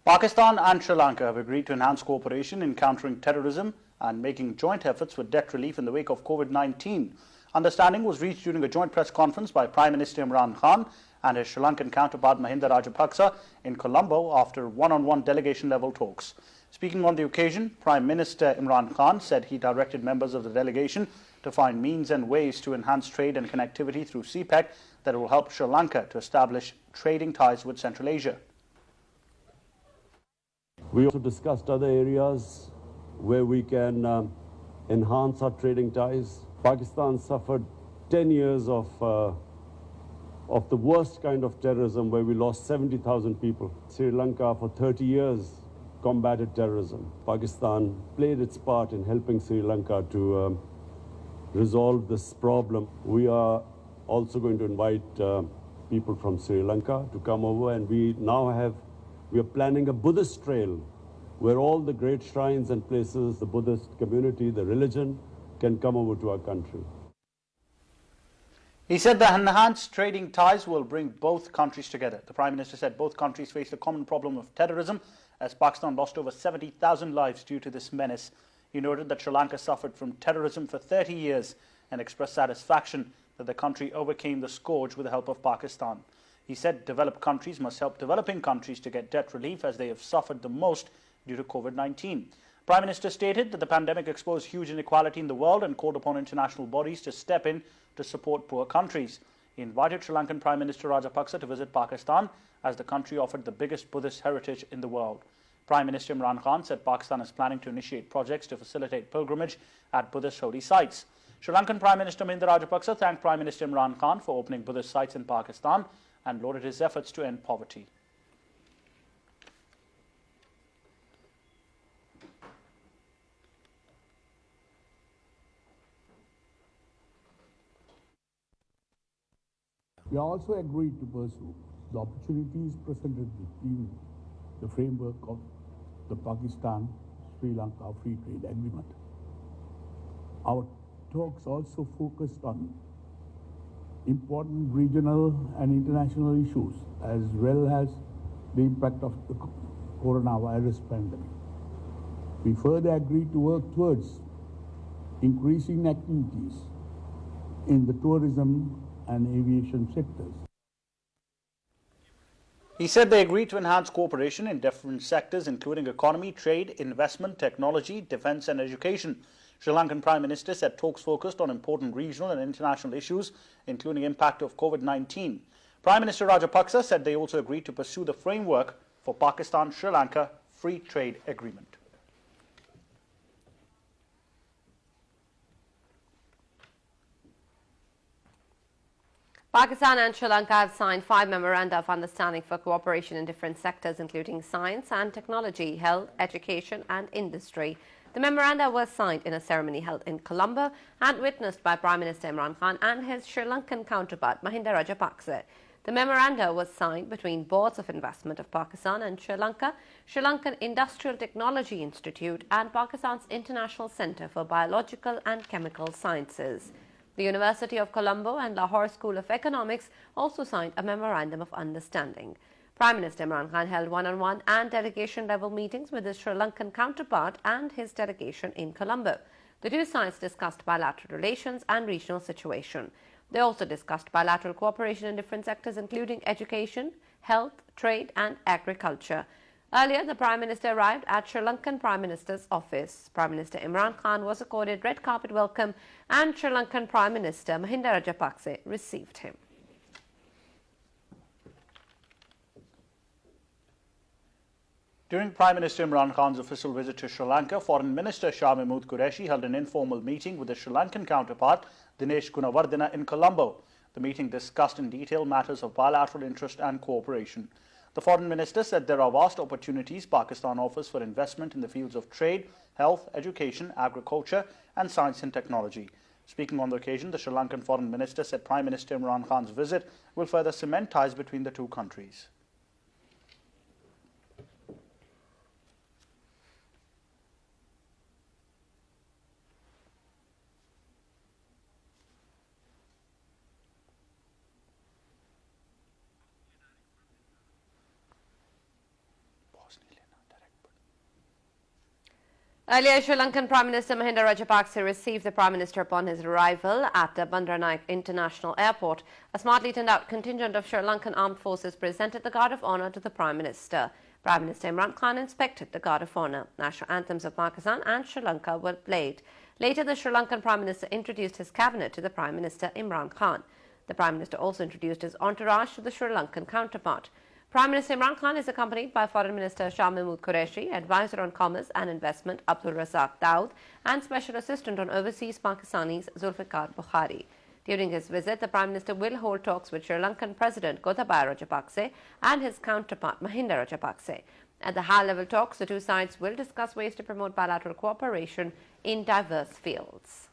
Pakistan and Sri Lanka have agreed to enhance cooperation in countering terrorism and making joint efforts for debt relief in the wake of COVID-19. Understanding was reached during a joint press conference by Prime Minister Imran Khan and his Sri Lankan counterpart Mahinda Rajapaksa in Colombo after one-on-one delegation-level talks. Speaking on the occasion, Prime Minister Imran Khan said he directed members of the delegation to find means and ways to enhance trade and connectivity through CPEC that will help Sri Lanka to establish trading ties with Central Asia. We also discussed other areas where we can enhance our trading ties. Pakistan suffered 10 years of the worst kind of terrorism where we lost 70,000 people. Sri Lanka for 30 years combated terrorism. Pakistan played its part in helping Sri Lanka to resolve this problem. We are also going to invite people from Sri Lanka to come over, and we are planning a Buddhist trail where all the great shrines and places, the Buddhist community, the religion, can come over to our country. He said the enhanced trading ties will bring both countries together. The Prime Minister said both countries face the common problem of terrorism as Pakistan lost over 70,000 lives due to this menace. He noted that Sri Lanka suffered from terrorism for 30 years and expressed satisfaction that the country overcame the scourge with the help of Pakistan. He said developed countries must help developing countries to get debt relief as they have suffered the most due to COVID-19. Prime Minister stated that the pandemic exposed huge inequality in the world and called upon international bodies to step in to support poor countries. He invited Sri Lankan Prime Minister Rajapaksa to visit Pakistan as the country offered the biggest Buddhist heritage in the world. Prime Minister Imran Khan said Pakistan is planning to initiate projects to facilitate pilgrimage at Buddhist holy sites. Sri Lankan Prime Minister Mahinda Rajapaksa thanked Prime Minister Imran Khan for opening Buddhist sites in Pakistan and lauded his efforts to end poverty. We also agreed to pursue the opportunities presented within the framework of the Pakistan-Sri Lanka Free Trade Agreement. Our talks also focused on important regional and international issues as well as the impact of the coronavirus pandemic. We further agreed to work towards increasing activities in the tourism and aviation sectors. He said they agreed to enhance cooperation in different sectors including economy, trade, investment, technology, defence and education. Sri Lankan Prime Minister said talks focused on important regional and international issues including impact of COVID-19. Prime Minister Rajapaksa said they also agreed to pursue the framework for Pakistan-Sri Lanka Free Trade Agreement. Pakistan and Sri Lanka have signed 5 memoranda of understanding for cooperation in different sectors including science and technology, health, education and industry. The memoranda was signed in a ceremony held in Colombo and witnessed by Prime Minister Imran Khan and his Sri Lankan counterpart Mahinda Rajapaksa. The memoranda was signed between Boards of Investment of Pakistan and Sri Lanka, Sri Lankan Industrial Technology Institute and Pakistan's International Centre for Biological and Chemical Sciences. The University of Colombo and Lahore School of Economics also signed a memorandum of understanding. Prime Minister Imran Khan held one-on-one and delegation-level meetings with his Sri Lankan counterpart and his delegation in Colombo. The two sides discussed bilateral relations and regional situation. They also discussed bilateral cooperation in different sectors including education, health, trade and agriculture. Earlier, the Prime Minister arrived at Sri Lankan Prime Minister's office. Prime Minister Imran Khan was accorded red carpet welcome and Sri Lankan Prime Minister Mahinda Rajapaksa received him. During Prime Minister Imran Khan's official visit to Sri Lanka, Foreign Minister Shah Mahmood Qureshi held an informal meeting with his Sri Lankan counterpart Dinesh Gunawardena in Colombo. The meeting discussed in detail matters of bilateral interest and cooperation. The Foreign Minister said there are vast opportunities Pakistan offers for investment in the fields of trade, health, education, agriculture and science and technology. Speaking on the occasion, the Sri Lankan Foreign Minister said Prime Minister Imran Khan's visit will further cement ties between the two countries. Bosnia. Earlier, Sri Lankan Prime Minister Mahinda Rajapaksa received the Prime Minister upon his arrival at the Bandaranaike International Airport. A smartly turned out contingent of Sri Lankan Armed Forces presented the Guard of Honour to the Prime Minister. Prime Minister Imran inspected the Guard of Honour. National anthems of Pakistan and Sri Lanka were played. Later, the Sri Lankan Prime Minister introduced his cabinet to the Prime Minister Imran Khan. The Prime Minister also introduced his entourage to the Sri Lankan counterpart. Prime Minister Imran Khan is accompanied by Foreign Minister Shah Mahmood Qureshi, Advisor on Commerce and Investment Abdul Razak Daud, and Special Assistant on Overseas Pakistanis Zulfikar Bukhari. During his visit, the Prime Minister will hold talks with Sri Lankan President Gotabaya Rajapaksa and his counterpart Mahinda Rajapaksa. At the high-level talks, the two sides will discuss ways to promote bilateral cooperation in diverse fields.